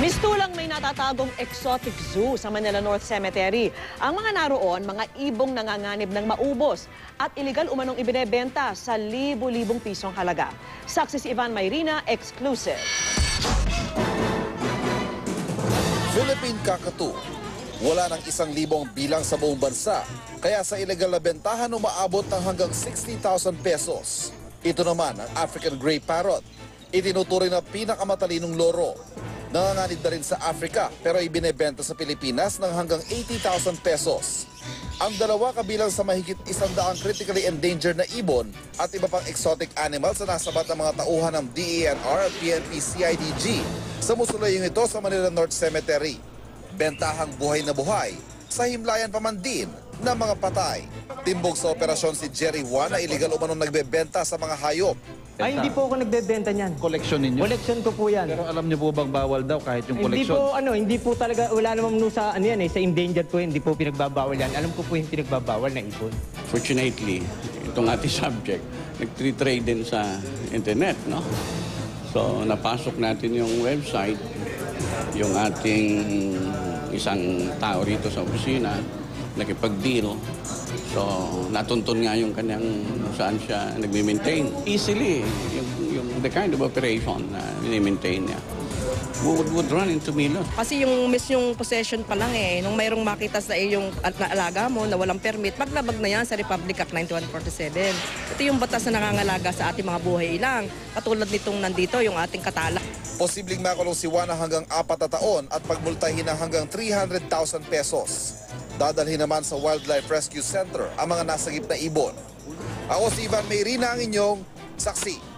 Mistulang may natatagong exotic zoo sa Manila North Cemetery. Ang mga naroon, mga ibong nanganganib ng maubos at iligal umanong ibinebenta sa libu-libong pisong halaga. Saksi si Ivan Mayrina, exclusive. Philippine Cockatoo. Wala ng 1,000 bilang sa buong bansa, kaya sa illegal na bentahan umaabot ng hanggang 60,000 pesos. Ito naman ang African Grey Parrot. Itinuturing na pinakamatalinong loro. Nanganganib na rin sa Africa pero ibinebenta sa Pilipinas ng hanggang 80,000 pesos. Ang dalawa kabilang sa mahigit 100 critically endangered na ibon at iba pang exotic animals na nasabat ng mga tauhan ng DENR at PNP-CIDG sa musulayong ito sa Manila North Cemetery. Bentahang buhay na buhay sa himlayan pa man din ng mga patay. Timbog sa operasyon si Jerry Juan na iligal umanong nagbebenta sa mga hayop. Ay, hindi po ako nagbebenta niyan. Koleksyon ninyo? Koleksyon ko po yan. Pero alam niyo po bang bawal daw kahit yung Hindi koleksyon? hindi po talaga, wala naman sa, sa endangered po, hindi po pinagbabawal yan. Alam ko po yung pinagbabawal na ibon. Fortunately, itong ating subject, nag-trade din sa internet, no? So, napasok natin yung website, yung ating isang tao rito sa opisina, nakipag-deal. So, natuntun nga yung kanyang saan siya nag-maintain. Easily, yung the kind of operation na maintain niya would run into millions. Kasi yung possession pa lang nung mayroong makita sa iyong naalaga mo na walang permit, maglabag na yan sa Republic Act 9147. Ito yung batas na nangangalaga sa ating mga buhay ilang. Katulad nitong nandito, yung ating katala. Posibleng makulong si Juan hanggang 4 na taon at pagmultahin ng hanggang 300,000 pesos. Dadalhin naman sa Wildlife Rescue Center ang mga nasagip na ibon. Ako si Ivan Mayrina, ang inyong saksi.